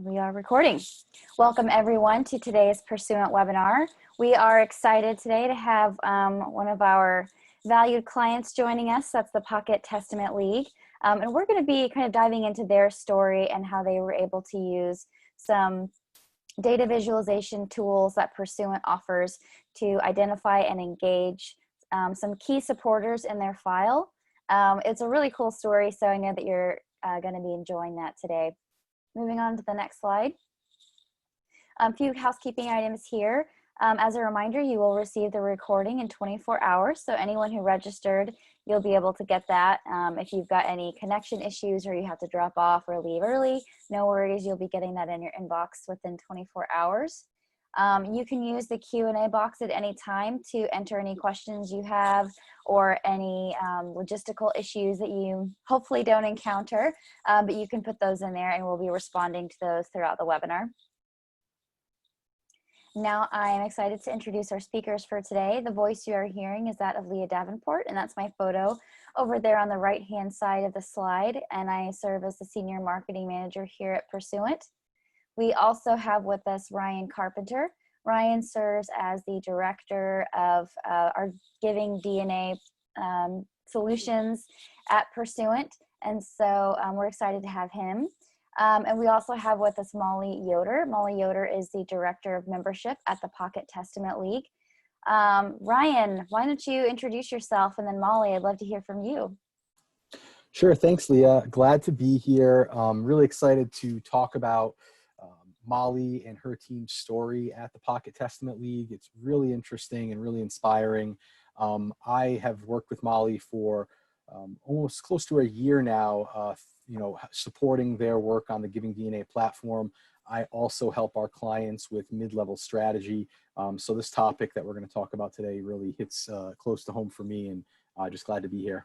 We are recording. Welcome everyone to today's Pursuant webinar. We are excited today to have one of our valued clients joining us. That's the Pocket Testament League. And we're going to be kind of diving into their story and how they were able to use some data visualization tools that Pursuant offers to identify and engage some key supporters in their file. It's a really cool story, so I know that you're going to be enjoying that today. Moving on to the next slide. A few housekeeping items here. As a reminder, you will receive the recording in 24 hours. So anyone who registered, you'll be able to get that. If you've got any connection issues or you have to drop off or leave early, no worries, you'll be getting that in your inbox within 24 hours. You can use the Q&A box at any time to enter any questions you have or any logistical issues that you hopefully don't encounter, but you can put those in there and we'll be responding to those throughout the webinar. Now I am excited to introduce our speakers for today. The voice you are hearing is that of Leah Davenport, and that's my photo over there on the right-hand side of the slide, and I serve as the Senior Marketing Manager here at Pursuant. We also have with us Ryan Carpenter. Ryan serves as the Director of our GivingDNA solutions at Pursuant, and so we're excited to have him. And we also have with us Molly Yoder. Molly Yoder is the Director of Membership at the Pocket Testament League. Ryan, why don't you introduce yourself, and then Molly, I'd love to hear from you. Sure, thanks Leah. Glad to be here. Really excited to talk about Molly and her team's story at the Pocket Testament League. It's really interesting and really inspiring. I have worked with Molly for almost close to a year now, supporting their work on the GivingDNA platform. I also help our clients with mid-level strategy. So this topic that we're going to talk about today really hits close to home for me, and just glad to be here.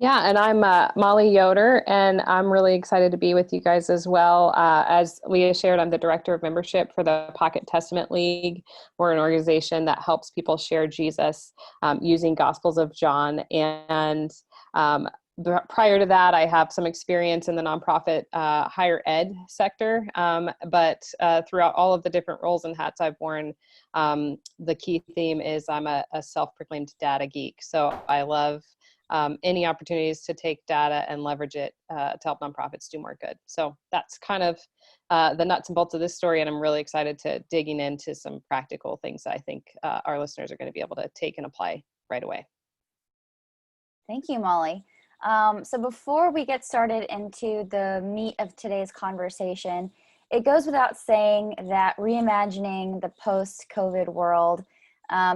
Yeah, and I'm Molly Yoder, and I'm really excited to be with you guys as well. As Leah shared, I'm the Director of Membership for the Pocket Testament League. We're an organization that helps people share Jesus using Gospels of John. And prior to that, I have some experience in the nonprofit higher ed sector. But throughout all of the different roles and hats I've worn, the key theme is I'm a self-proclaimed data geek. So I love any opportunities to take data and leverage it to help nonprofits do more good. So that's kind of the nuts and bolts of this story, and I'm really excited to digging into some practical things that I think our listeners are going to be able to take and apply right away. Thank you, Molly. So before we get started into the meat of today's conversation, it goes without saying that reimagining the post-COVID world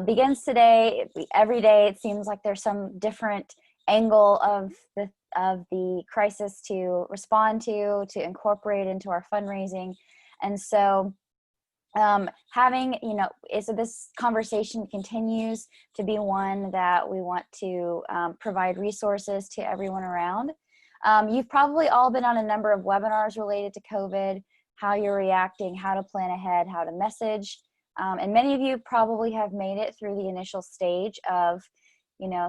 begins today. Every day it seems like there's some different angle of the crisis to respond to incorporate into our fundraising. And so so this conversation continues to be one that we want to provide resources to everyone around. You've probably all been on a number of webinars related to COVID, how you're reacting, how to plan ahead, how to message. And many of you probably have made it through the initial stage of,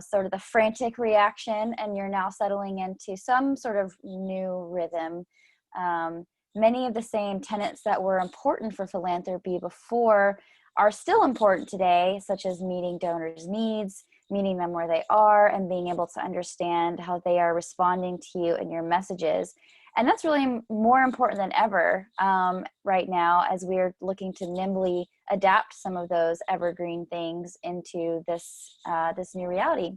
sort of the frantic reaction, and you're now settling into some sort of new rhythm. Many of the same tenets that were important for philanthropy before are still important today, such as meeting donors' needs, meeting them where they are, and being able to understand how they are responding to you and your messages. And that's really more important than ever right now, as we're looking to nimbly adapt some of those evergreen things into this new reality.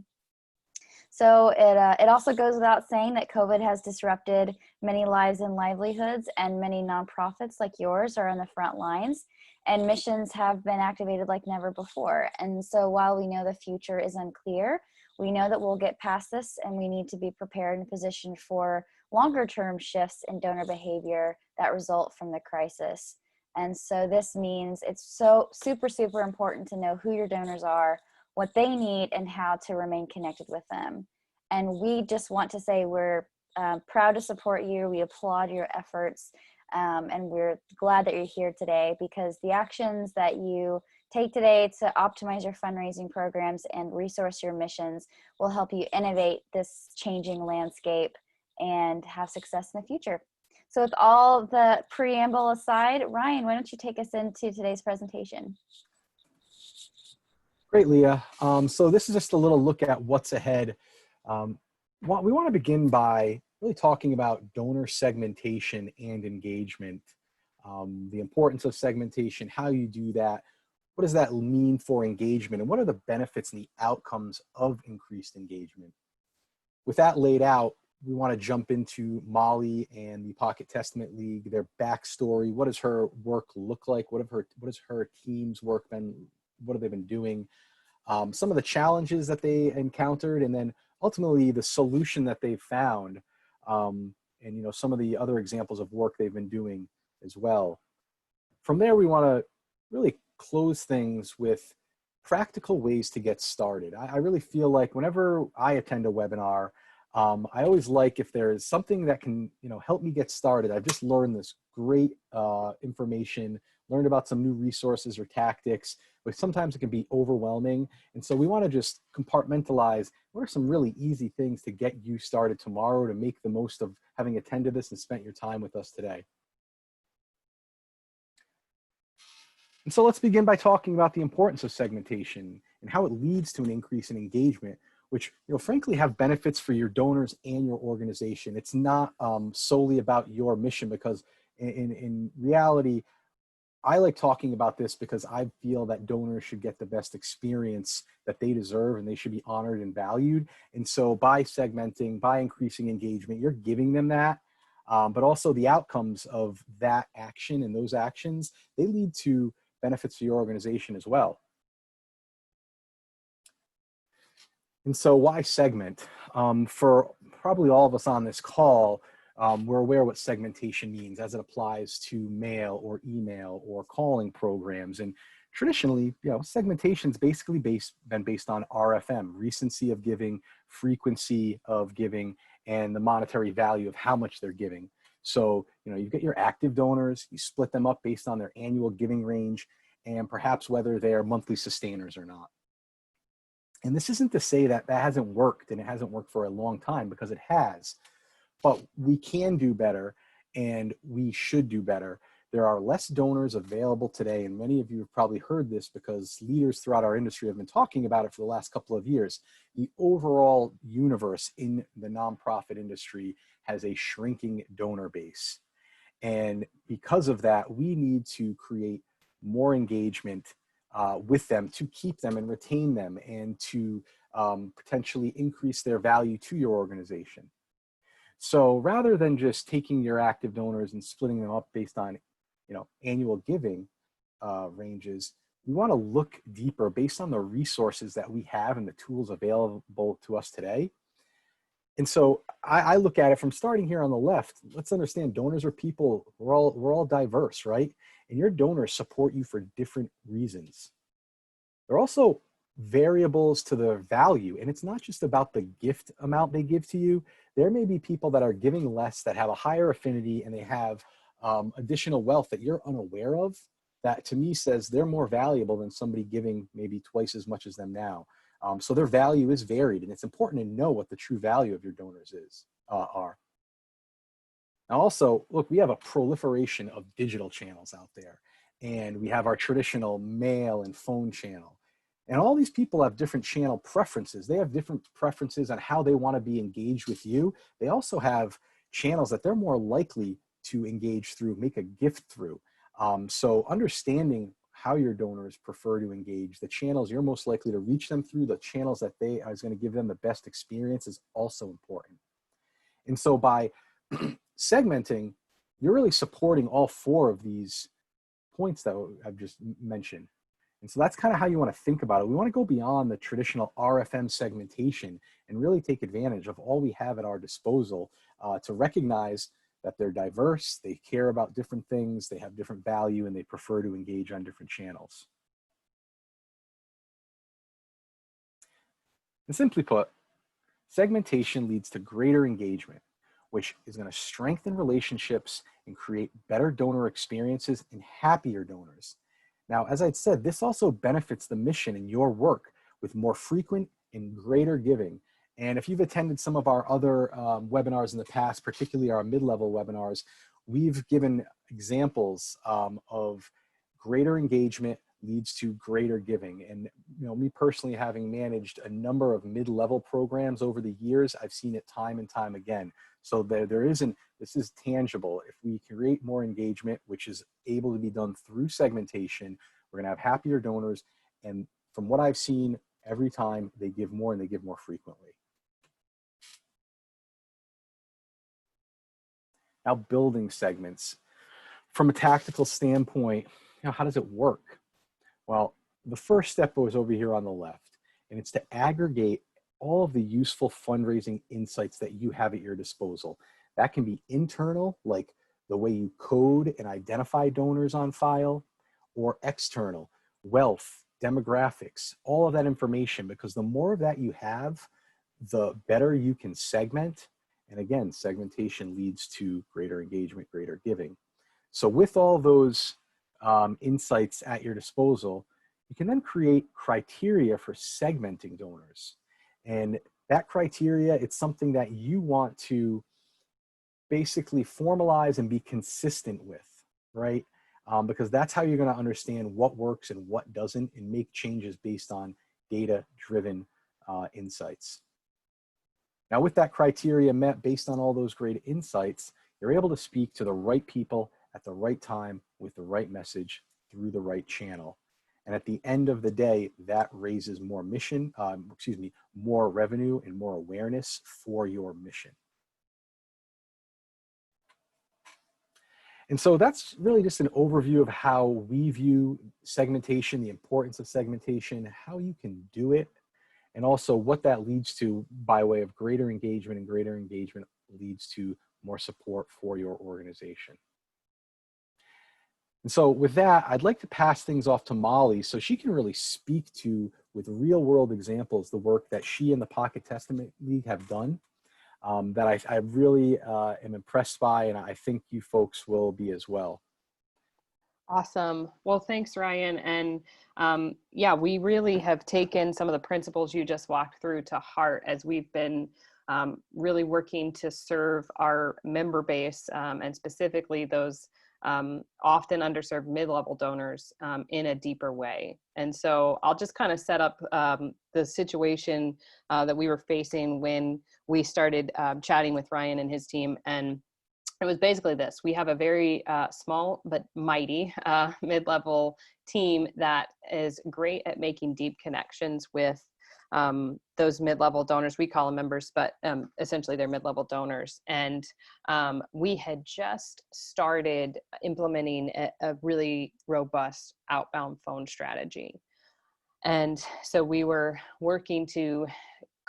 So it also goes without saying that COVID has disrupted many lives and livelihoods, and many nonprofits like yours are on the front lines, and missions have been activated like never before. And so while we know the future is unclear, we know that we'll get past this, and we need to be prepared and positioned for longer-term shifts in donor behavior that result from the crisis. And so this means it's so super important to know who your donors are, what they need, and how to remain connected with them. And we just want to say we're proud to support you. We applaud your efforts, and we're glad that you're here today, because the actions that you take today to optimize your fundraising programs and resource your missions will help you innovate this changing landscape and have success in the future. So with all the preamble aside, Ryan, why don't you take us into today's presentation? Great, Leah. So this is just a little look at what's ahead. We want to begin by really talking about donor segmentation and engagement, the importance of segmentation, how you do that, what does that mean for engagement, and what are the benefits and the outcomes of increased engagement. With that laid out, we want to jump into Molly and the Pocket Testament League, their backstory. What does her work look like? What has her team's work been? What have they been doing? Some of the challenges that they encountered, and then ultimately the solution that they've found, and some of the other examples of work they've been doing as well. From there, we want to really close things with practical ways to get started. I really feel like whenever I attend a webinar, I always like if there's something that can help me get started. I've just learned this great information, learned about some new resources or tactics, but sometimes it can be overwhelming. And so we want to just compartmentalize what are some really easy things to get you started tomorrow to make the most of having attended this and spent your time with us today. And so let's begin by talking about the importance of segmentation and how it leads to an increase in engagement, which frankly have benefits for your donors and your organization. It's not solely about your mission, because in reality, I like talking about this because I feel that donors should get the best experience that they deserve, and they should be honored and valued. And so by segmenting, by increasing engagement, you're giving them that, but also the outcomes of that action and those actions, they lead to benefits for your organization as well. And so why segment? For probably all of us on this call, we're aware what segmentation means as it applies to mail or email or calling programs. And traditionally, segmentation's basically been based on RFM, recency of giving, frequency of giving, and the monetary value of how much they're giving. So, you get your active donors, you split them up based on their annual giving range and perhaps whether they're monthly sustainers or not. And this isn't to say that that hasn't worked, and it hasn't worked for a long time, because it has. But we can do better, and we should do better. There are less donors available today, and many of you have probably heard this because leaders throughout our industry have been talking about it for the last couple of years. The overall universe in the nonprofit industry has a shrinking donor base. And because of that, we need to create more engagement with them to keep them and retain them, and to potentially increase their value to your organization. So rather than just taking your active donors and splitting them up based on annual giving ranges, we want to look deeper based on the resources that we have and the tools available to us today. And so I look at it from starting here on the left. Let's understand, donors are people. We're all diverse, right? And your donors support you for different reasons. They're also variables to their value. And it's not just about the gift amount they give to you. There may be people that are giving less, that have a higher affinity, and they have additional wealth that you're unaware of, that to me says they're more valuable than somebody giving maybe twice as much as them now. So their value is varied, and it's important to know what the true value of your donors are. Now also, look, we have a proliferation of digital channels out there, and we have our traditional mail and phone channel. And all these people have different channel preferences. They have different preferences on how they want to be engaged with you. They also have channels that they're more likely to engage through, make a gift through. So understanding how your donors prefer to engage, the channels you're most likely to reach them through, the channels that they are going to give them the best experience is also important. And so by segmenting, you're really supporting all four of these points that I've just mentioned. And so that's kind of how you want to think about it. We want to go beyond the traditional RFM segmentation and really take advantage of all we have at our disposal to recognize that they're diverse, they care about different things, they have different value, and they prefer to engage on different channels. And simply put, segmentation leads to greater engagement, which is going to strengthen relationships and create better donor experiences and happier donors. Now, as I'd said, this also benefits the mission in your work with more frequent and greater giving, And if you've attended some of our other webinars in the past, particularly our mid-level webinars, we've given examples of greater engagement leads to greater giving. And me personally, having managed a number of mid-level programs over the years, I've seen it time and time again. So this is tangible. If we create more engagement, which is able to be done through segmentation, we're gonna have happier donors. And from what I've seen, every time they give more and they give more frequently. Now, building segments. From a tactical standpoint, how does it work? Well, the first step was over here on the left, and it's to aggregate all of the useful fundraising insights that you have at your disposal. That can be internal, like the way you code and identify donors on file, or external, wealth, demographics, all of that information, because the more of that you have, the better you can segment. And again, segmentation leads to greater engagement, greater giving. So with all those insights at your disposal, you can then create criteria for segmenting donors. And that criteria, it's something that you want to basically formalize and be consistent with, right? Because that's how you're going to understand what works and what doesn't, and make changes based on data-driven insights. Now, with that criteria met based on all those great insights, you're able to speak to the right people at the right time with the right message through the right channel. And at the end of the day, that raises more more revenue and more awareness for your mission. And so that's really just an overview of how we view segmentation, the importance of segmentation, how you can do it, and also what that leads to by way of greater engagement, and greater engagement leads to more support for your organization. And so with that, I'd like to pass things off to Molly so she can really speak to, with real world examples, the work that she and the Pocket Testament League have done that I really am impressed by, and I think you folks will be as well. Awesome. Well, thanks, Ryan. And yeah, we really have taken some of the principles you just walked through to heart as we've been really working to serve our member base and specifically those often underserved mid-level donors in a deeper way. And so I'll just kind of set up the situation that we were facing when we started chatting with Ryan and his team. And it was basically this: we have a very small but mighty mid-level team that is great at making deep connections with those mid-level donors. We call them members, but essentially they're mid-level donors. And we had just started implementing a really robust outbound phone strategy. And so we were working to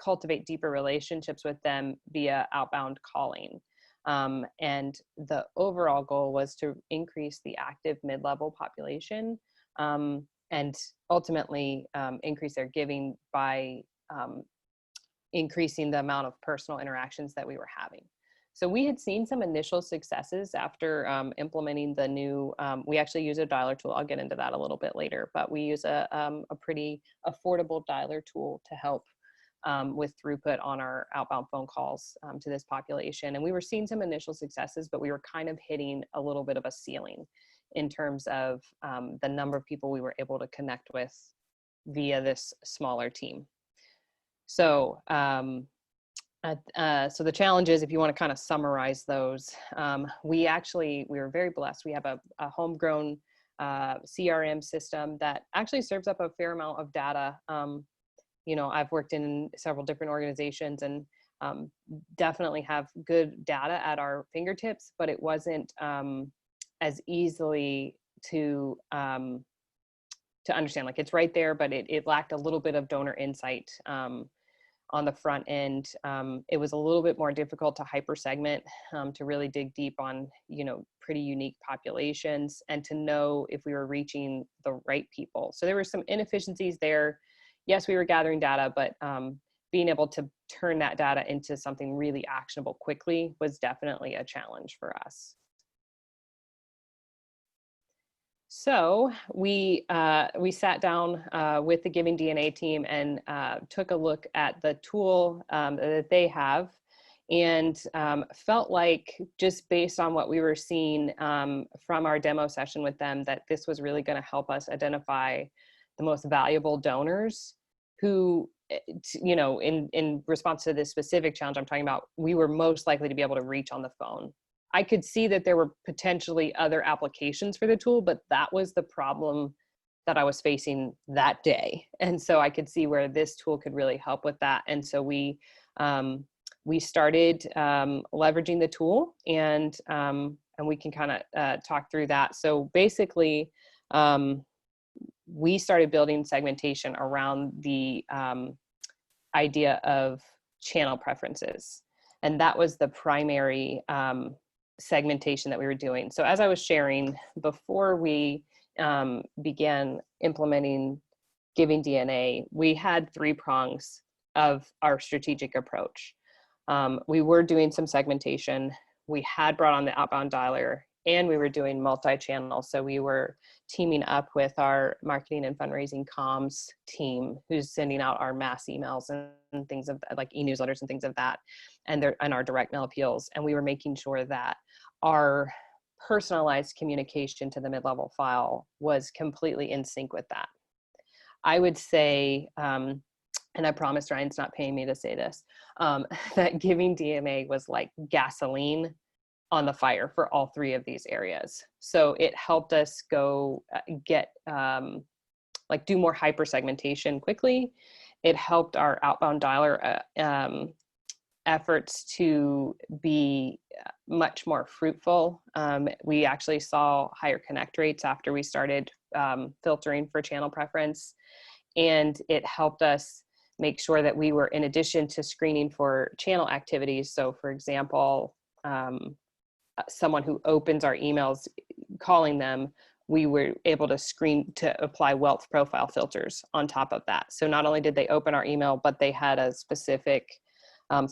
cultivate deeper relationships with them via outbound calling. And the overall goal was to increase the active mid-level population and ultimately increase their giving by increasing the amount of personal interactions that we were having. So we had seen some initial successes after implementing the new, we actually use a dialer tool. I'll get into that a little bit later, but we use a pretty affordable dialer tool to help with throughput on our outbound phone calls to this population. And we were seeing some initial successes, but we were kind of hitting a little bit of a ceiling in terms of the number of people we were able to connect with via this smaller team. So, so the challenge is, if you want to kind of summarize those, we were very blessed. We have a homegrown CRM system that actually serves up a fair amount of data. You know, I've worked in several different organizations and definitely have good data at our fingertips, but it wasn't as easily to understand. Like, it's right there, but it lacked a little bit of donor insight on the front end. It was a little bit more difficult to hyper segment, to really dig deep on, you know, pretty unique populations, and to know if we were reaching the right people. So there were some inefficiencies there. Yes, we were gathering data, but being able to turn that data into something really actionable quickly was definitely a challenge for us. So we sat down with the GivingDNA team and took a look at the tool that they have, and felt like, just based on what we were seeing from our demo session with them, that this was really going to help us identify the most valuable donors who, you know, in response to this specific challenge I'm talking about, we were most likely to be able to reach on the phone. I could see that there were potentially other applications for the tool, but that was the problem that I was facing that day. And so I could see where this tool could really help with that. And so we started leveraging the tool, and we can kind of talk through that. So basically, we started building segmentation around the idea of channel preferences. And that was the primary segmentation that we were doing. So as I was sharing, before we began implementing GivingDNA, we had 3 prongs of our strategic approach. We were doing some segmentation. We had brought on the outbound dialer, and we were doing multi-channel. So we were teaming up with our marketing and fundraising comms team, who's sending out our mass emails and things of like e-newsletters and things of that, and our direct mail appeals. And we were making sure that our personalized communication to the mid-level file was completely in sync with that. I would say, and I promise Ryan's not paying me to say this, that GivingDNA was like gasoline on the fire for all 3 of these areas. So it helped us go get, do more hyper segmentation quickly. It helped our outbound dialer efforts to be much more fruitful. We actually saw higher connect rates after we started filtering for channel preference. And it helped us make sure that we were, in addition to screening for channel activities, so for example, someone who opens our emails, calling them, we were able to screen to apply wealth profile filters on top of that. So not only did they open our email, but they had a specific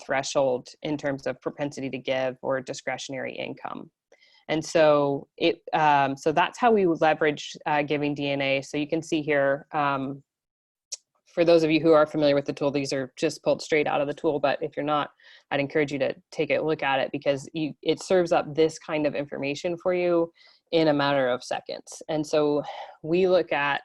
threshold in terms of propensity to give or discretionary income. And so so that's how we leveraged GivingDNA. So you can see here, for those of you who are familiar with the tool, these are just pulled straight out of the tool, but if you're not, I'd encourage you to take a look at it, because it serves up this kind of information for you in a matter of seconds. And so we look at,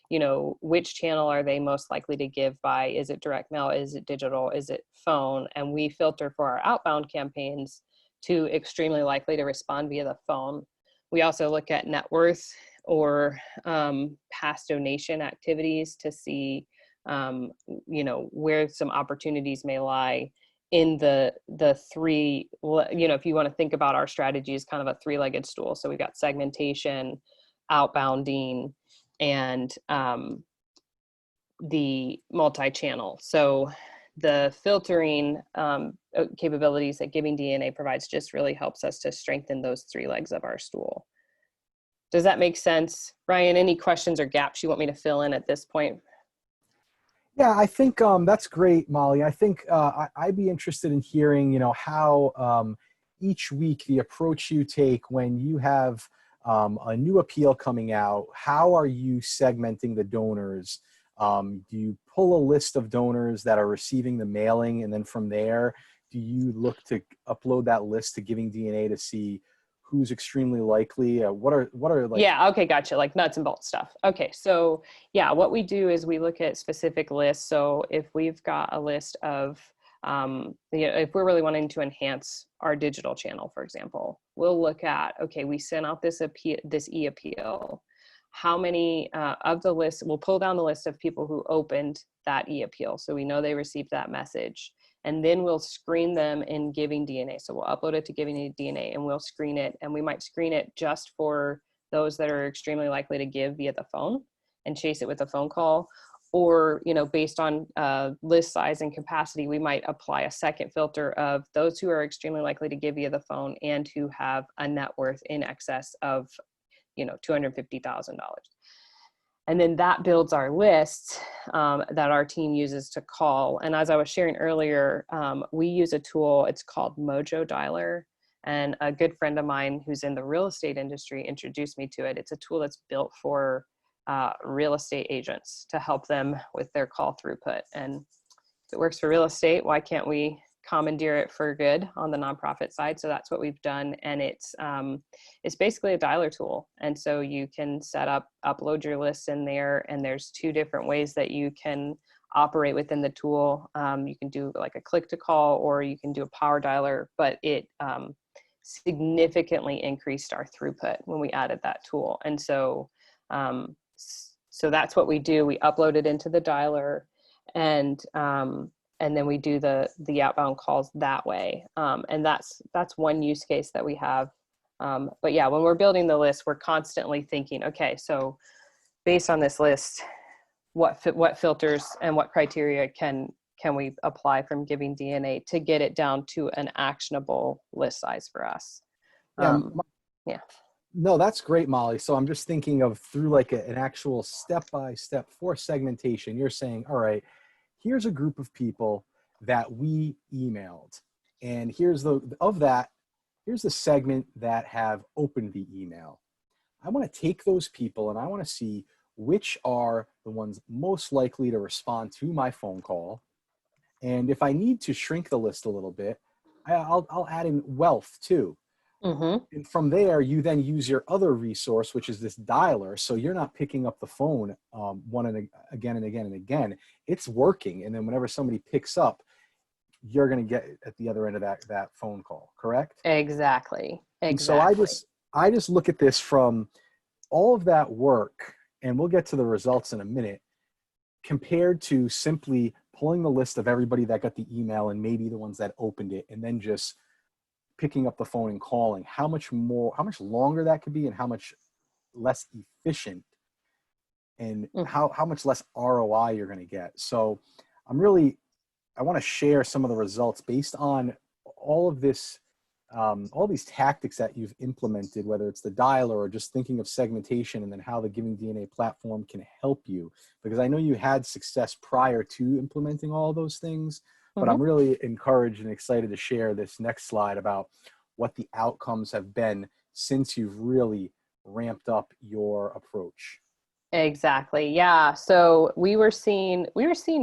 you know, which channel are they most likely to give by? Is it direct mail? Is it digital? Is it phone? And we filter for our outbound campaigns to extremely likely to respond via the phone. We also look at net worth or past donation activities to see, you know, where some opportunities may lie in the 3, you know, if you want to think about our strategy as kind of a 3-legged stool. So we've got segmentation, outbounding, and the multi-channel. So the filtering capabilities that GivingDNA provides just really helps us to strengthen those 3 legs of our stool. Does that make sense? Ryan, any questions or gaps you want me to fill in at this point? Yeah, I think that's great, Molly. I think I'd be interested in hearing, you know, how each week the approach you take when you have a new appeal coming out. How are you segmenting the donors? Do you pull a list of donors that are receiving the mailing, and then from there, do you look to upload that list to GivingDNA to see who's extremely likely? What are like? Yeah, okay, gotcha. Like nuts and bolts stuff. Okay, so yeah, what we do is we look at specific lists. So if we've got a list of, you know, if we're really wanting to enhance our digital channel, for example, we'll look at, okay, we sent out this e-appeal. How many of the list, we'll pull down the list of people who opened that e-appeal, so we know they received that message. And then we'll screen them in GivingDNA. So we'll upload it to GivingDNA and we'll screen it. And we might screen it just for those that are extremely likely to give via the phone and chase it with a phone call. Or, you know, based on list size and capacity, we might apply a second filter of those who are extremely likely to give via the phone and who have a net worth in excess of, you know, $250,000. And then that builds our list that our team uses to call. And as I was sharing earlier, we use a tool, it's called Mojo Dialer. And a good friend of mine who's in the real estate industry introduced me to it. It's a tool that's built for real estate agents to help them with their call throughput. And if it works for real estate, why can't we commandeer it for good on the nonprofit side? So that's what we've done. And it's basically a dialer tool. And so you can upload your lists in there, and there's 2 different ways that you can operate within the tool. You can do like a click to call, or you can do a power dialer, but it significantly increased our throughput when we added that tool. And so that's what we do. We upload it into the dialer, and then we do the outbound calls that way. And that's one use case that we have. But yeah, when we're building the list, we're constantly thinking, okay, so based on this list, what filters and what criteria can we apply from GivingDNA to get it down to an actionable list size for us? Yeah. No, that's great, Molly. So I'm just thinking of through like an actual step-by-step for segmentation. You're saying, all right, here's a group of people that we emailed, and here's the segment that have opened the email. I want to take those people and I want to see which are the ones most likely to respond to my phone call. And if I need to shrink the list a little bit, I'll add in wealth too. Mm-hmm. And from there, you then use your other resource, which is this dialer. So you're not picking up the phone again and again and again. It's working. And then whenever somebody picks up, you're going to get at the other end of that phone call, correct? Exactly. And so I just look at this from all of that work, and we'll get to the results in a minute, compared to simply pulling the list of everybody that got the email and maybe the ones that opened it, and then just picking up the phone and calling. How much longer that could be, and how much less efficient, and how much less ROI you're going to get. So I want to share some of the results based on all of this, all these tactics that you've implemented, whether it's the dialer or just thinking of segmentation, and then how the GivingDNA platform can help you. Because I know you had success prior to implementing all of those things, but I'm really encouraged and excited to share this next slide about what the outcomes have been since you've really ramped up your approach. Exactly. Yeah. So we were seeing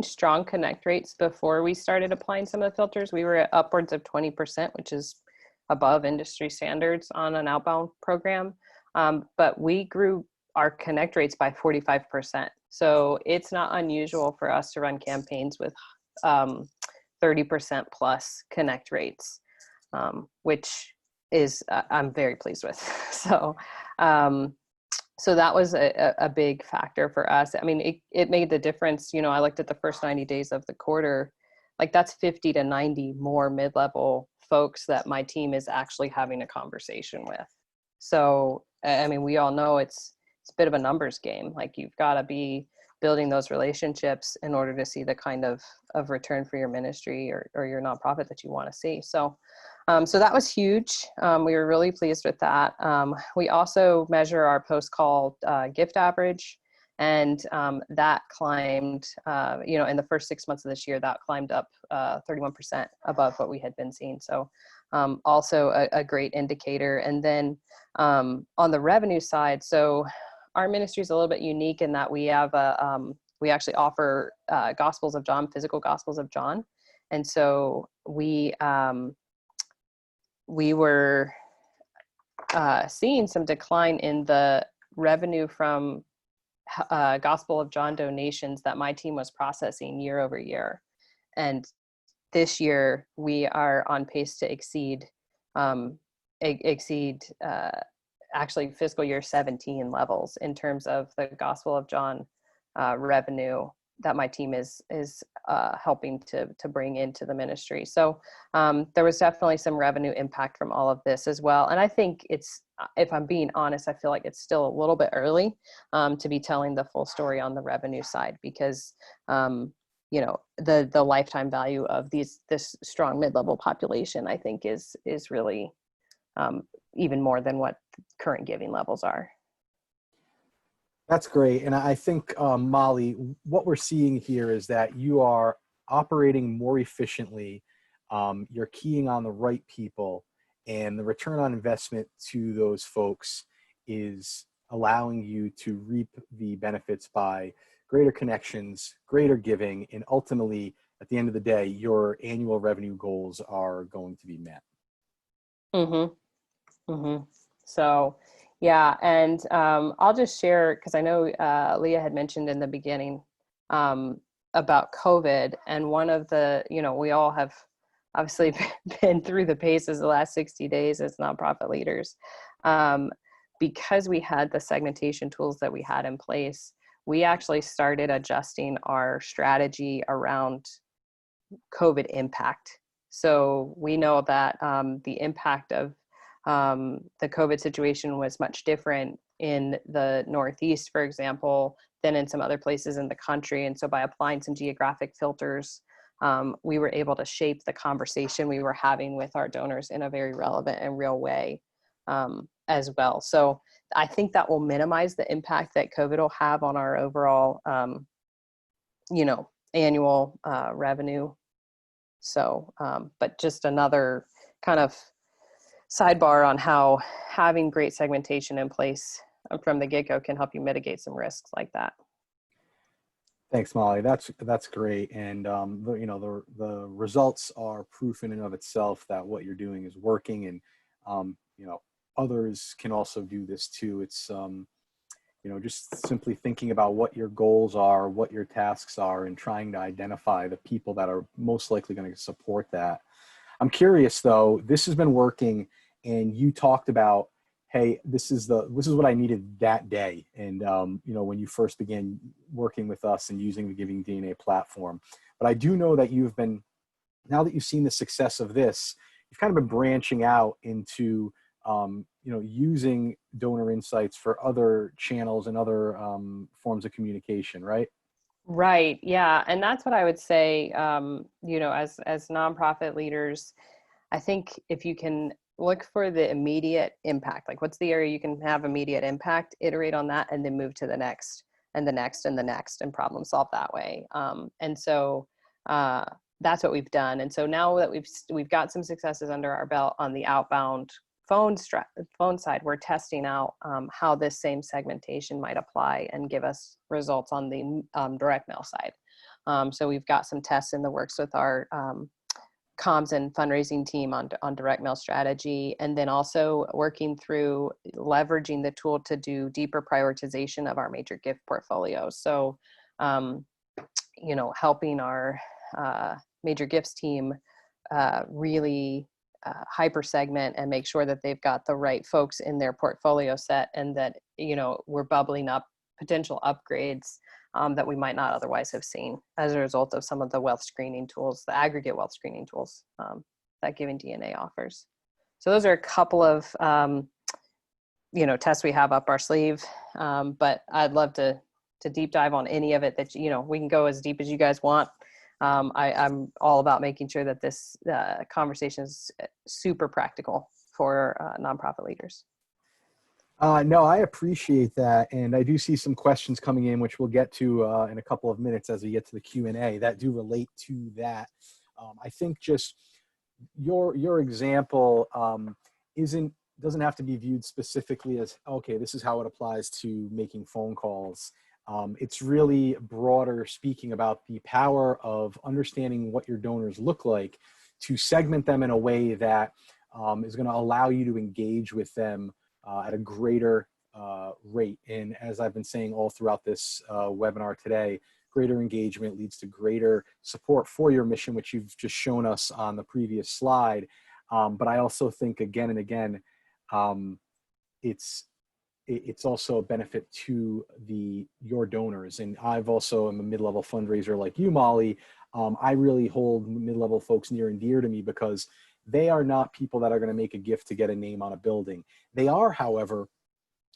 strong connect rates before we started applying some of the filters. We were at upwards of 20%, which is above industry standards on an outbound program. But we grew our connect rates by 45%. So it's not unusual for us to run campaigns with 30% plus connect rates, which is I'm very pleased with. So that was a big factor for us. I mean, it made the difference. You know, I looked at the first 90 days of the quarter, like that's 50 to 90 more mid-level folks that my team is actually having a conversation with. So, I mean, we all know it's a bit of a numbers game. Like you've got to be building those relationships in order to see the kind of return for your ministry or your nonprofit that you want to see. So that was huge. We were really pleased with that. We also measure our post-call gift average, and that climbed, in the first 6 months of this year, that climbed up 31% above what we had been seeing. So also a great indicator. And then on the revenue side, so our ministry is a little bit unique in that we have we actually offer Gospels of John, physical Gospels of John. And so we were seeing some decline in the revenue from Gospel of John donations that my team was processing year over year. And this year we are on pace to exceed actually fiscal year 17 levels in terms of the Gospel of John revenue that my team is helping to bring into the ministry. So there was definitely some revenue impact from all of this as well. And I think it's, if I'm being honest, I feel like it's still a little bit early to be telling the full story on the revenue side, because the lifetime value of this strong mid-level population, I think is really even more than what current giving levels are. That's great. And I think, Molly, what we're seeing here is that you are operating more efficiently. You're keying on the right people. and the return on investment to those folks is allowing you to reap the benefits by greater connections, greater giving, and ultimately, at the end of the day, your annual revenue goals are going to be met. Mm-hmm. Mm-hmm. So, yeah, and I'll just share, because I know Leah had mentioned in the beginning about COVID, and one of the, we all have obviously been through the paces the last 60 days as nonprofit leaders. Because we had the segmentation tools that we had in place, we actually started adjusting our strategy around COVID impact. So we know that the impact of the COVID situation was much different in the Northeast, for example, than in some other places in the country. And so by applying some geographic filters, we were able to shape the conversation we were having with our donors in a very relevant and real way as well. So I think that will minimize the impact that COVID will have on our overall, annual revenue. So, but just another kind of sidebar on how having great segmentation in place from the get-go can help you mitigate some risks like that. Thanks, Molly. That's great, and the results are proof in and of itself that what you're doing is working, and others can also do this too. It's just simply thinking about what your goals are, what your tasks are, and trying to identify the people that are most likely going to support that. I'm curious though, this has been working, and you talked about, hey, this is what I needed that day. And when you first began working with us and using the GivingDNA platform. But I do know that now that you've seen the success of this, you've kind of been branching out into using donor insights for other channels and other forms of communication, right? Right. Yeah. And that's what I would say, as nonprofit leaders, I think if you can look for the immediate impact, like what's the area you can have immediate impact, iterate on that, and then move to the next and the next and the next and problem solve that way. And so that's what we've done. And so now that we've got some successes under our belt on the outbound phone side, we're testing out how this same segmentation might apply and give us results on the direct mail side. So we've got some tests in the works with our comms and fundraising team on direct mail strategy, and then also working through leveraging the tool to do deeper prioritization of our major gift portfolio. So, helping our major gifts team really hyper segment and make sure that they've got the right folks in their portfolio set, and that we're bubbling up potential upgrades that we might not otherwise have seen as a result of some of the wealth screening tools, the aggregate wealth screening tools that GivingDNA offers. So those are a couple of tests we have up our sleeve, but I'd love to deep dive on any of it that we can go as deep as you guys want. I'm all about making sure that this conversation is super practical for nonprofit leaders. No, I appreciate that. And I do see some questions coming in, which we'll get to in a couple of minutes as we get to the Q&A that do relate to that. I think just your example doesn't have to be viewed specifically as, okay, this is how it applies to making phone calls. It's really broader, speaking about the power of understanding what your donors look like to segment them in a way that is going to allow you to engage with them at a greater rate. And as I've been saying all throughout this webinar today, greater engagement leads to greater support for your mission, which you've just shown us on the previous slide. But I also think again and again, it's also a benefit to your donors. And I've also am a mid-level fundraiser like you, Molly. I really hold mid-level folks near and dear to me because they are not people that are going to make a gift to get a name on a building. They are, however,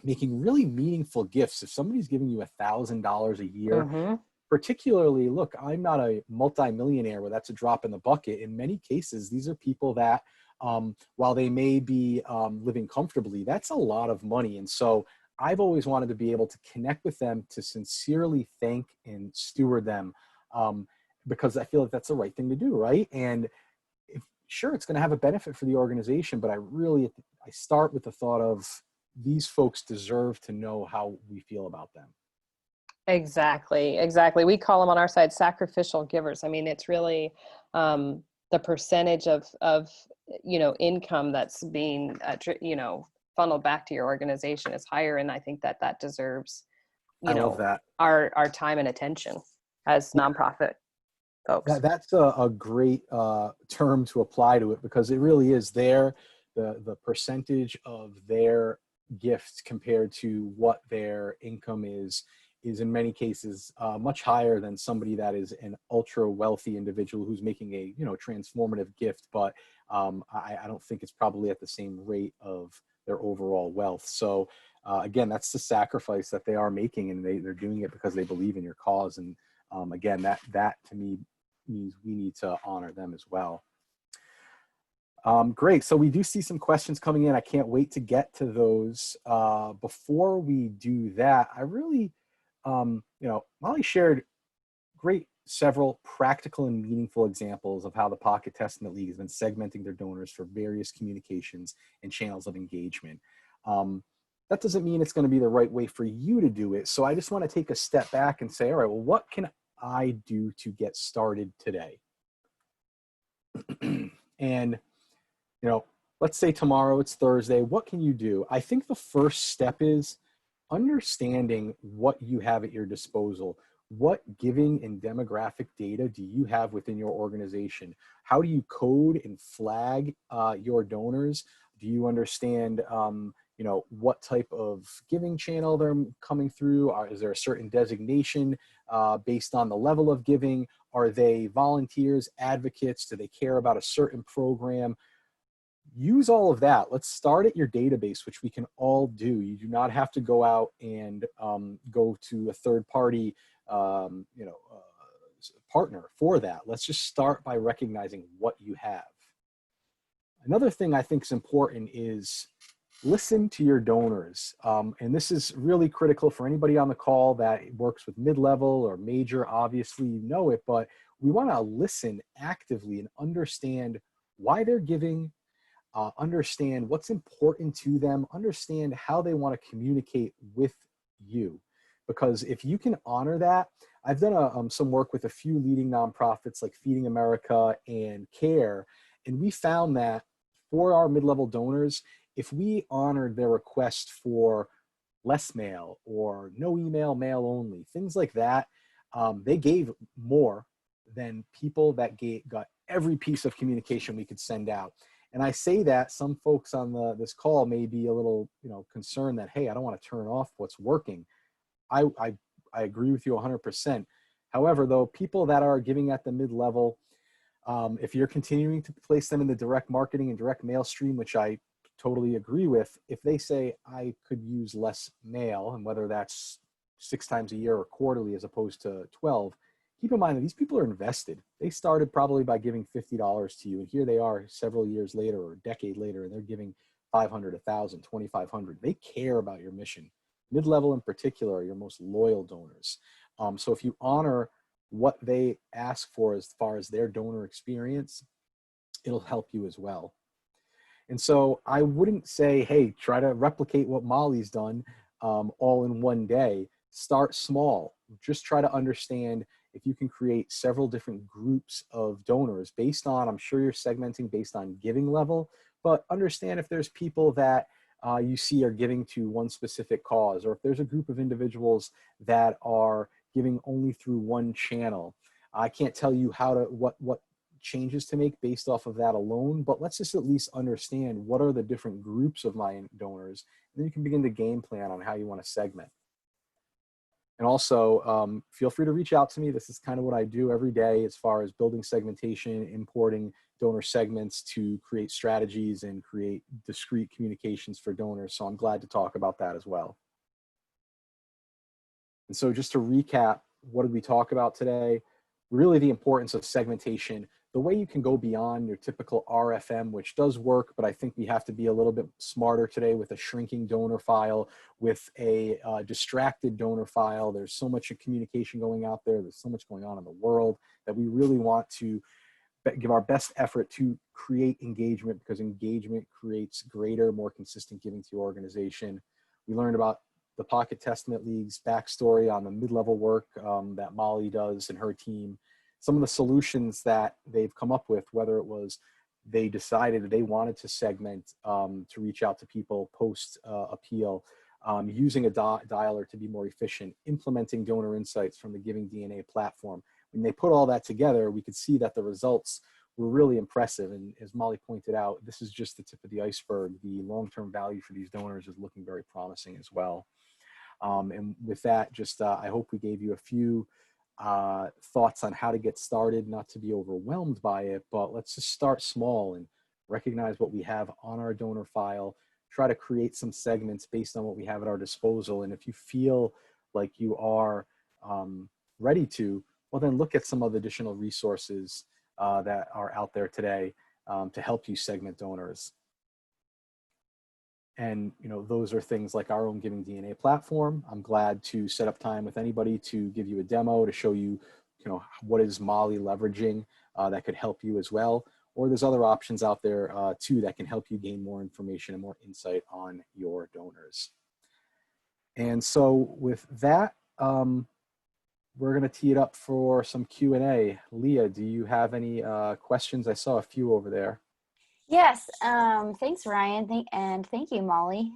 making really meaningful gifts. If somebody's giving you $1,000 a year, particularly, look, I'm not a multimillionaire where that's a drop in the bucket. In many cases, these are people that, while they may be living comfortably, that's a lot of money. And so I've always wanted to be able to connect with them, to sincerely thank and steward them, because I feel like that's the right thing to do, right? And sure, it's going to have a benefit for the organization, but I start with the thought of these folks deserve to know how we feel about them. Exactly, exactly. We call them on our side sacrificial givers. I mean, it's really the percentage of income that's being funneled back to your organization is higher, and I think that deserves I love that. our time and attention as nonprofit folks. That's a great term to apply to it, because it really is the percentage of their gift compared to what their income is in many cases much higher than somebody that is an ultra wealthy individual who's making a transformative gift, but I don't think it's probably at the same rate of their overall wealth. So again, that's the sacrifice that they are making, and they're doing it because they believe in your cause. And again, that to me means we need to honor them as well. Great. So we do see some questions coming in. I can't wait to get to those. Before we do that, I really, Molly shared several practical and meaningful examples of how the Pocket Testament League has been segmenting their donors for various communications and channels of engagement. That doesn't mean it's going to be the right way for you to do it. So I just want to take a step back and say, all right, well, what can I do to get started today? And let's say tomorrow it's Thursday. What can you do? I think the first step is understanding what you have at your disposal. What giving and demographic data do you have within your organization? How do you code and flag your donors? Do you understand, what type of giving channel they're coming through? Is there a certain designation based on the level of giving? Are they volunteers, advocates? Do they care about a certain program? Use all of that. Let's start at your database, which we can all do. You do not have to go out and go to a third party, partner for that. Let's just start by recognizing what you have. Another thing I think is important is listen to your donors. And this is really critical for anybody on the call that works with mid-level or major. Obviously, you know it, but we want to listen actively and understand why they're giving, understand what's important to them, understand how they want to communicate with you. Because if you can honor that, I've done some work with a few leading nonprofits like Feeding America and CARE, and we found that for our mid-level donors, if we honored their request for less mail or no email, mail only, things like that, they gave more than people that got every piece of communication we could send out. And I say that some folks on this call may be a little, concerned that, hey, I don't want to turn off what's working. I agree with you 100%. However, though, people that are giving at the mid-level, if you're continuing to place them in the direct marketing and direct mail stream, which I totally agree with, if they say I could use less mail, and whether that's 6 times a year or quarterly as opposed to 12, keep in mind that these people are invested. They started probably by giving $50 to you, and here they are several years later or a decade later, and they're giving $500, $1,000, $2,500. They care about your mission. Mid-level in particular are your most loyal donors. So if you honor what they ask for as far as their donor experience, it'll help you as well. And so I wouldn't say, hey, try to replicate what Molly's done all in one day. Start small. Just try to understand if you can create several different groups of donors based on, I'm sure you're segmenting based on giving level, but understand if there's people that you see are giving to one specific cause, or if there's a group of individuals that are giving only through one channel. I can't tell you what changes to make based off of that alone, but let's just at least understand what are the different groups of my donors, and then you can begin to game plan on how you want to segment. And also, feel free to reach out to me. This is kind of what I do every day as far as building segmentation, importing donor segments to create strategies and create discrete communications for donors. So I'm glad to talk about that as well. And so just to recap, what did we talk about today? Really the importance of segmentation, the way you can go beyond your typical RFM, which does work, but I think we have to be a little bit smarter today with a shrinking donor file, with a distracted donor file. There's so much communication going out there. There's so much going on in the world that we really want to give our best effort to create engagement, because engagement creates greater, more consistent giving to your organization. We learned about the Pocket Testament League's backstory on the mid-level work that Molly does and her team, some of the solutions that they've come up with, whether it was they decided they wanted to segment to reach out to people post appeal, using a dialer to be more efficient, implementing donor insights from the GivingDNA platform. When they put all that together, we could see that the results were really impressive. And as Molly pointed out, this is just the tip of the iceberg. The long-term value for these donors is looking very promising as well. And with that, just I hope we gave you a few thoughts on how to get started, not to be overwhelmed by it, but let's just start small and recognize what we have on our donor file, try to create some segments based on what we have at our disposal. And if you feel like you are ready to, well, then look at some of the additional resources that are out there today to help you segment donors. And, you know, those are things like our own GivingDNA platform. I'm glad to set up time with anybody to give you a demo to show you, you know, what is Molly leveraging that could help you as well. Or there's other options out there too that can help you gain more information and more insight on your donors. And so with that, we're going to tee it up for some Q&A. Leah, do you have any questions? I saw a few over there. Yes, thanks, Ryan, and thank you, Molly.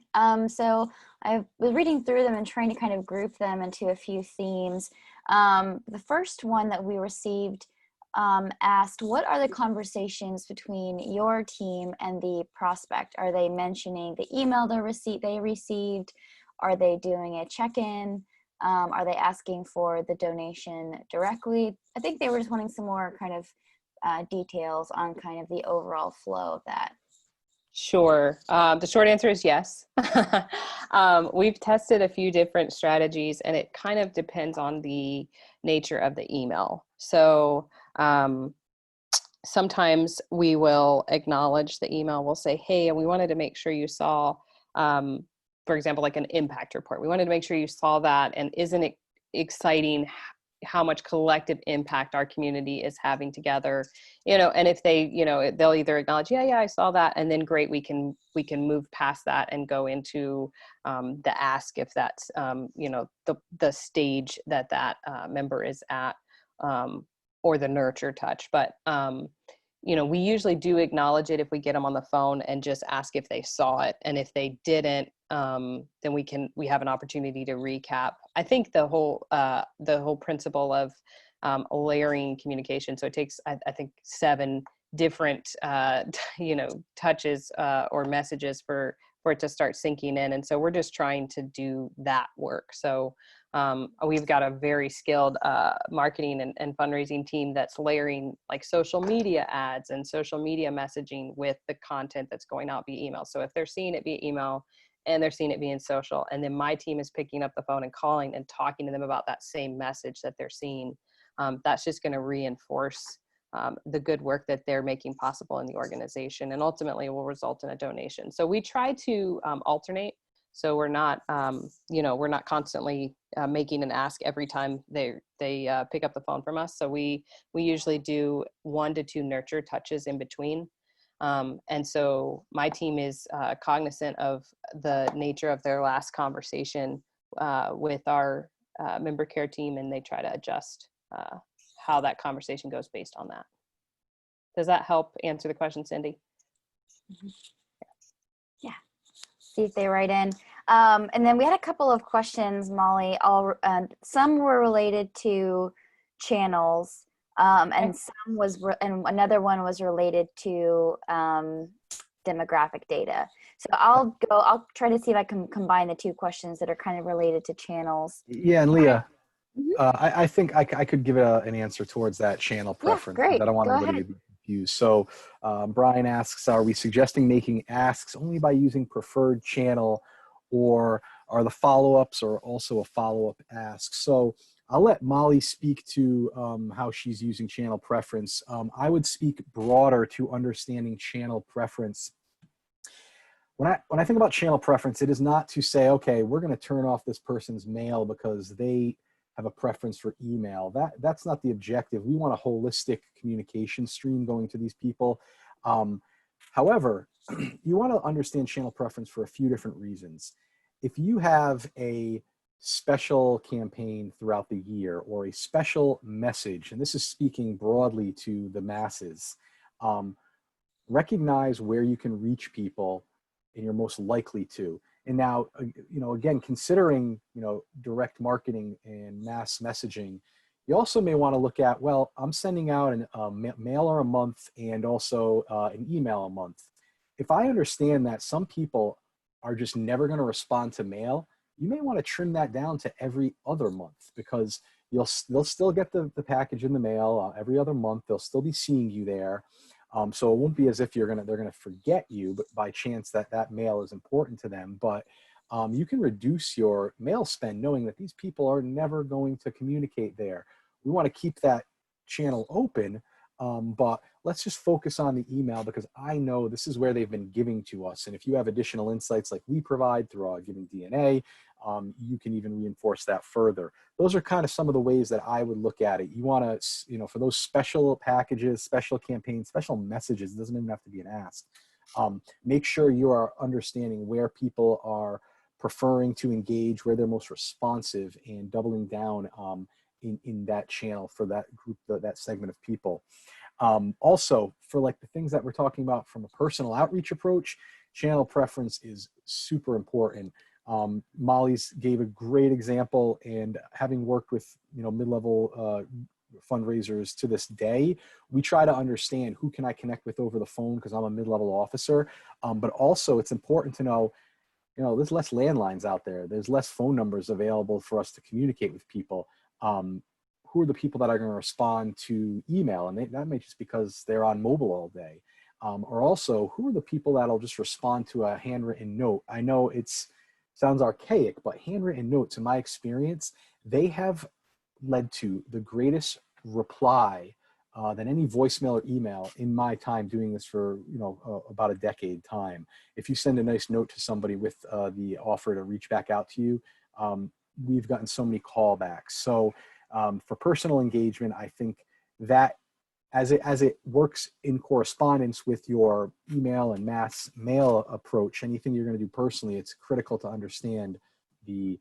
So I was reading through them and trying to kind of group them into a few themes. The first one that we received asked, what are the conversations between your team and the prospect? Are they mentioning the email they received? Are they doing a check-in? Are they asking for the donation directly? I think they were just wanting some more kind of details on kind of the overall flow of that. Sure. The short answer is yes. We've tested a few different strategies, and it kind of depends on the nature of the email. So sometimes we will acknowledge the email. We'll say, hey, and we wanted to make sure you saw, for example, like an impact report. We wanted to make sure you saw that, and isn't it exciting how much collective impact our community is having together, you know? And if they, you know, they'll either acknowledge, yeah, I saw that, and then great, we can move past that and go into the ask, if that's, you know, the stage that member is at, or the nurture touch. But you know, we usually do acknowledge it if we get them on the phone and just ask if they saw it. And if they didn't, then we have an opportunity to recap. I think the whole principle of layering communication. So it takes, I think, 7 different, you know, touches or messages for it to start sinking in. And so we're just trying to do that work. So we've got a very skilled marketing and fundraising team that's layering like social media ads and social media messaging with the content that's going out via email. So if they're seeing it via email and they're seeing it via social, and then my team is picking up the phone and calling and talking to them about that same message that they're seeing, that's just going to reinforce the good work that they're making possible in the organization, and ultimately will result in a donation. So we try to alternate. So we're not, you know, we're not constantly making an ask every time they pick up the phone from us. So we usually do 1 to 2 nurture touches in between. And so my team is cognizant of the nature of their last conversation with our member care team, and they try to adjust how that conversation goes based on that. Does that help answer the question, Cindy? Mm-hmm. Yeah. See if they write in. And then we had a couple of questions, Molly. Some were related to channels, and and another one was related to demographic data. So I'll try to see if I can combine the 2 questions that are kind of related to channels. Yeah, and Leah, Mm-hmm. I think I could give an answer towards that channel preference. Yeah, great. I don't want anybody to be confused. So Brian asks, are we suggesting making asks only by using preferred channel, or are the follow-ups or also a follow-up ask? So I'll let Molly speak to how she's using channel preference. I would speak broader to understanding channel preference. When I think about channel preference, it is not to say, okay, we're going to turn off this person's mail because they have a preference for email. That's not the objective. We want a holistic communication stream going to these people. However, you want to understand channel preference for a few different reasons. If you have a special campaign throughout the year or a special message, and this is speaking broadly to the masses, recognize where you can reach people and you're most likely to. And now, again, considering, direct marketing and mass messaging, you also may want to look at, well, I'm sending out a mailer a month and also an email a month. If I understand that some people are just never going to respond to mail, you may want to trim that down to every other month, because they'll still get the package in the mail every other month. They'll still be seeing you there. So it won't be as if they're gonna forget you, but by chance that mail is important to them. But you can reduce your mail spend knowing that these people are never going to communicate there. We want to keep that channel open, but let's just focus on the email, because I know this is where they've been giving to us. And if you have additional insights like we provide through our GivingDNA, you can even reinforce that further. Those are kind of some of the ways that I would look at it. You want to, for those special packages, special campaigns, special messages, it doesn't even have to be an ask. Make sure you are understanding where people are preferring to engage, where they're most responsive, and doubling down in that channel for that group, that segment of people. Also, for like the things that we're talking about from a personal outreach approach, channel preference is super important. Molly's gave a great example, and having worked with mid-level fundraisers to this day, we try to understand who can I connect with over the phone because I'm a mid-level officer, but also it's important to know, there's less landlines out there. There's less phone numbers available for us to communicate with people. Who are the people that are going to respond to email? And that may just because they're on mobile all day. Or also, who are the people that'll just respond to a handwritten note? I know sounds archaic, but handwritten notes, in my experience, they have led to the greatest reply than any voicemail or email in my time doing this for about a decade time. If you send a nice note to somebody with the offer to reach back out to you, we've gotten so many callbacks. So for personal engagement, I think that as it works in correspondence with your email and mass mail approach, anything you're going to do personally, it's critical to understand the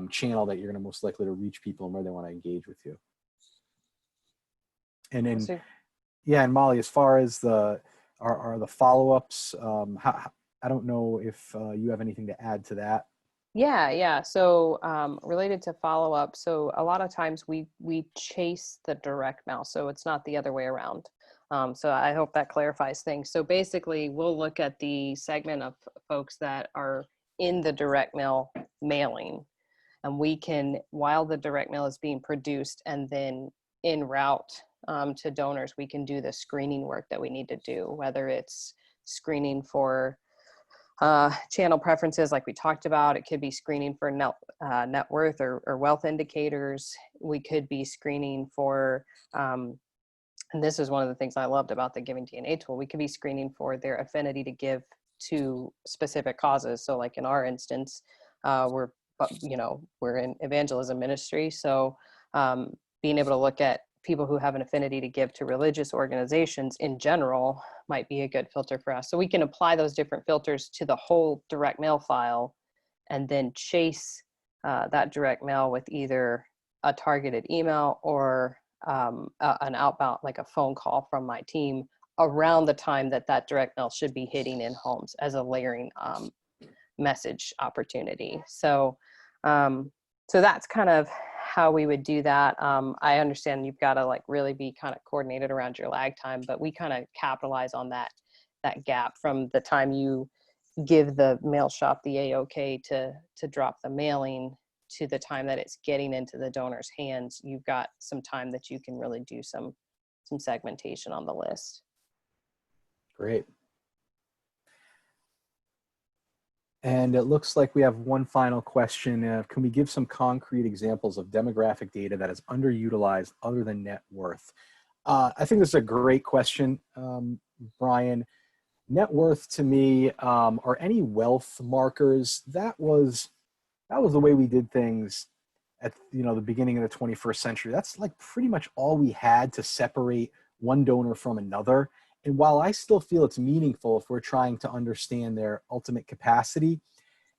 channel that you're going to most likely to reach people and where they want to engage with you. And then, yeah, and Molly, as far as the follow-ups, I don't know if you have anything to add to that. Yeah. So related to follow-up, so a lot of times we chase the direct mail, so it's not the other way around. So I hope that clarifies things. So basically, we'll look at the segment of folks that are in the direct mail mailing, and we can, while the direct mail is being produced and then en route to donors, we can do the screening work that we need to do, whether it's screening for channel preferences like we talked about. It could be screening for net worth or wealth indicators. We could be screening for, and this is one of the things I loved about the GivingDNA tool, we could be screening for their affinity to give to specific causes. So like in our instance, we're in evangelism ministry. So being able to look at people who have an affinity to give to religious organizations in general might be a good filter for us. So we can apply those different filters to the whole direct mail file and then chase that direct mail with either a targeted email or an outbound, like a phone call from my team around the time that direct mail should be hitting in homes as a layering message opportunity. So that's kind of how we would do that. I understand you've got to like really be kind of coordinated around your lag time, but we kind of capitalize on that gap from the time you give the mail shop the AOK to drop the mailing to the time that it's getting into the donor's hands. You've got some time that you can really do some segmentation on the list. Great. And it looks like we have one final question. Can we give some concrete examples of demographic data that is underutilized other than net worth? I think this is a great question, Brian. Net worth to me, or any wealth markers, that was the way we did things at, you know, the beginning of the 21st century, that's like pretty much all we had to separate one donor from another. And while I still feel it's meaningful if we're trying to understand their ultimate capacity,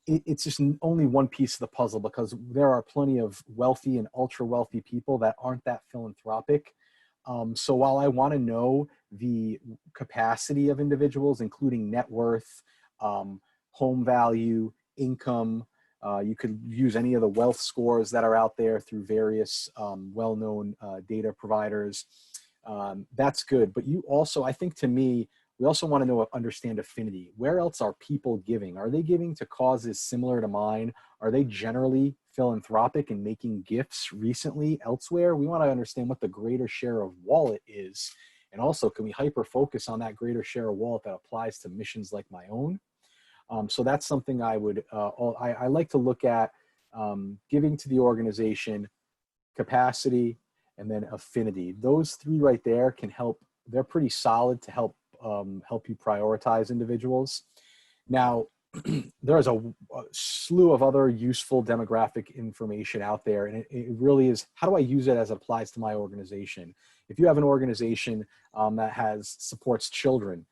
it's just only one piece of the puzzle, because there are plenty of wealthy and ultra wealthy people that aren't that philanthropic. So while I want to know the capacity of individuals, including net worth, home value, income, you could use any of the wealth scores that are out there through various well-known data providers. That's good. But you also, I think, to me, we also want to understand affinity. Where else are people giving? Are they giving to causes similar to mine? Are they generally philanthropic and making gifts recently elsewhere? We want to understand what the greater share of wallet is. And also, can we hyper focus on that greater share of wallet that applies to missions like my own? So that's something I would, I like to look at giving to the organization, capacity, and then affinity. Those three right there can help. They're pretty solid to help you prioritize individuals. Now, there's a slew of other useful demographic information out there, and it really is, how do I use it as it applies to my organization? If you have an organization that supports children,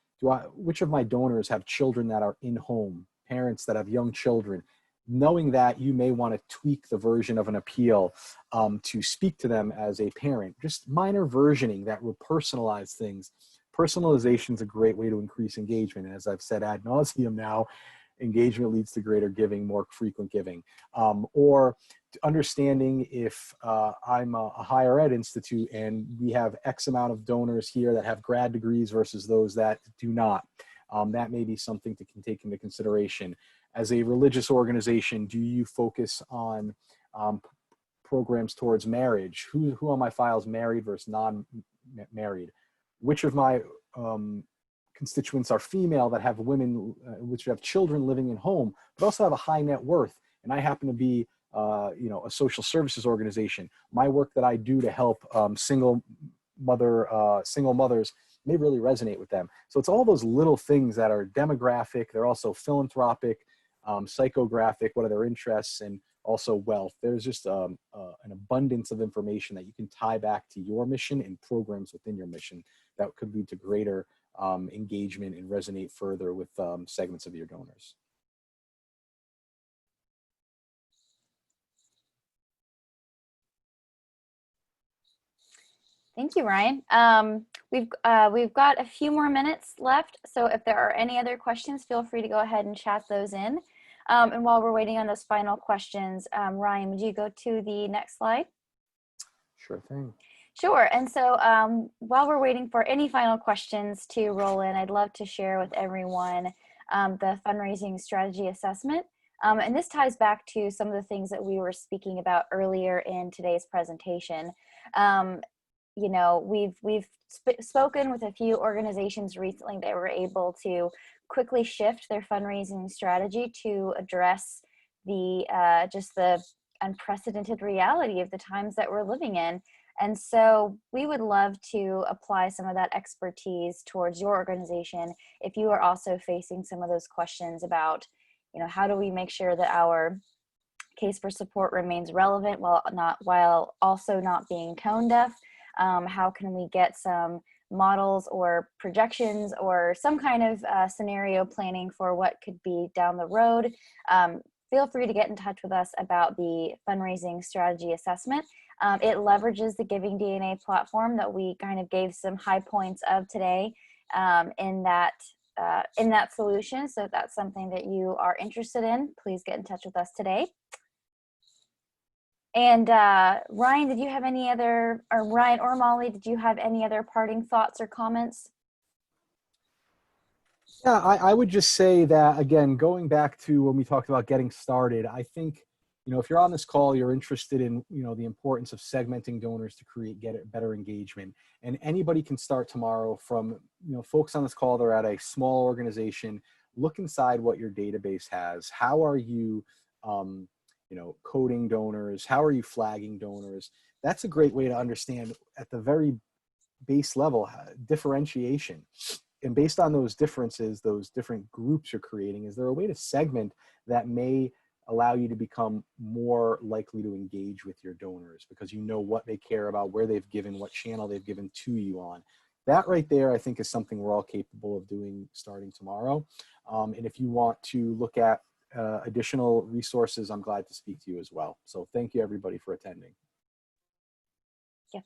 which of my donors have children that are in home, parents that have young children? Knowing that, you may want to tweak the version of an appeal to speak to them as a parent. Just minor versioning that will personalize things. Personalization is a great way to increase engagement. And as I've said ad nauseum now, engagement leads to greater giving, more frequent giving. Or understanding if I'm a higher ed institute and we have X amount of donors here that have grad degrees versus those that do not. That may be something to take into consideration. As a religious organization, do you focus on programs towards marriage? Who on my file is married versus non-married? Which of my constituents are female that have women, which have children living in home, but also have a high net worth? And I happen to be, you know, a social services organization. My work that I do to help single mothers may really resonate with them. So it's all those little things that are demographic. They're also philanthropic, psychographic, what are their interests, and also wealth. There's just an abundance of information that you can tie back to your mission and programs within your mission that could lead to greater engagement and resonate further with segments of your donors. Thank you, Ryan. We've got a few more minutes left, so if there are any other questions, feel free to go ahead and chat those in. And while we're waiting on those final questions, Ryan, would you go to the next slide? Sure thing. Sure. And so while we're waiting for any final questions to roll in, I'd love to share with everyone the fundraising strategy assessment. And this ties back to some of the things that we were speaking about earlier in today's presentation. You know, we've spoken with a few organizations recently that were able to quickly shift their fundraising strategy to address the just the unprecedented reality of the times that we're living in. And so we would love to apply some of that expertise towards your organization if you are also facing some of those questions about, you know, how do we make sure that our case for support remains relevant while also not being tone deaf? How can we get some models or projections or some kind of scenario planning for what could be down the road? Feel free to get in touch with us about the fundraising strategy assessment. It leverages the GivingDNA platform that we kind of gave some high points of today in that solution. So if that's something that you are interested in, please get in touch with us today. And Ryan, did you have any other, or Ryan or Molly, did you have any other parting thoughts or comments? Yeah, I would just say that, again, going back to when we talked about getting started, I think, you know, if you're on this call, you're interested in, you know, the importance of segmenting donors to get better engagement. And anybody can start tomorrow from, you know, folks on this call, they're at a small organization. Look inside what your database has. How are you, you know, coding donors? How are you flagging donors? That's a great way to understand at the very base level differentiation. And based on those differences, those different groups you're creating, is there a way to segment that may allow you to become more likely to engage with your donors because you know what they care about, where they've given, what channel they've given to you on. That right there, I think, is something we're all capable of doing starting tomorrow. And if you want to look at additional resources, I'm glad to speak to you as well. So thank you, everybody, for attending. Yeah.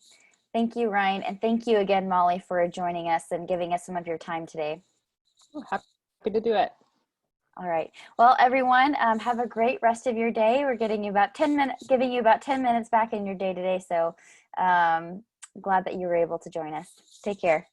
Thank you, Ryan. And thank you again, Molly, for joining us and giving us some of your time today. Oh, happy to do it. All right. Well, everyone, have a great rest of your day. We're getting you about 10 minutes, giving you about 10 minutes back in your day today. So glad that you were able to join us. Take care.